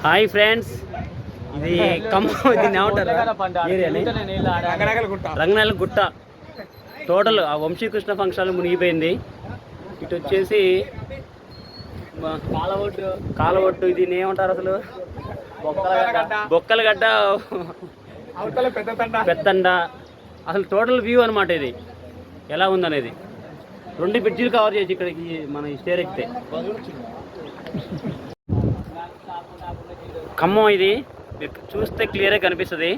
Hi friends, ఇది దీన్ని ఏమంటారు రంగనాయల గుట్ట. టోటల్ ఆ వంశీకృష్ణ ఫంక్షన్ మునిగిపోయింది. ఇటు వచ్చేసి కాలవట్టు దీన్ని ఏమంటారు అసలు బొక్కలగడ్డ పెద్దండ. అసలు టోటల్ వ్యూ అనమాట ఇది ఎలా ఉందనేది. 2 బ్రిడ్జిలు కవర్ చేసి ఇక్కడికి మన స్టేర్ ఎక్కితే. ఖమ్మం ఇది మీరు చూస్తే క్లియర్గా కనిపిస్తుంది.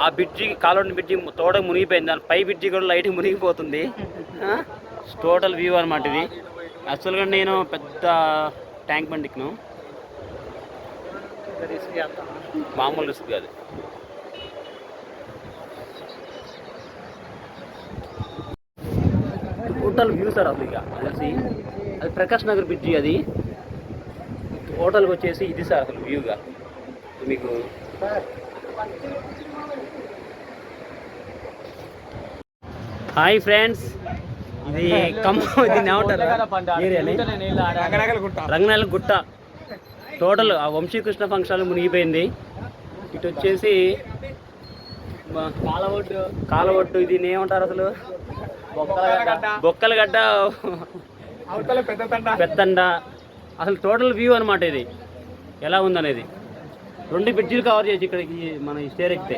ఆ బ్రిడ్జి కాలువ బ్రిడ్జి తోట మునిగిపోయింది. దాని పై బ్రిడ్జి కూడా లైట్ మునిగిపోతుంది. టోటల్ వ్యూ అనమాట ఇది. యాక్చువల్గా నేను పెద్ద ట్యాంక్ బండ్ ఎక్కినాను, మామూలు రిస్క్ కాదు. టోటల్ వ్యూ సార్ అసలు ఇక తెలిసి అది ప్రకాష్ నగర్ బ్రిడ్జి. అది టోటల్గా వచ్చేసి ఇది సార్ అసలు వ్యూగా మీకు. హాయ్ ఫ్రెండ్స్, ఇది ఖమ్మం దీన్ని ఏమంటారు రంగనాయల గుట్ట. టోటల్ ఆ వంశీకృష్ణ ఫంక్షన్ మునిగిపోయింది. ఇటు వచ్చేసి కాలవట్టు దీన్ని ఏమంటారు అసలు బొక్కలగడ్డ పెద్దండ. అసలు టోటల్ వ్యూ అనమాట ఇది ఎలా ఉందనేది. 2 బ్రిడ్జిలు కవర్ చేసి ఇక్కడికి మన స్టేర్ ఎక్కితే.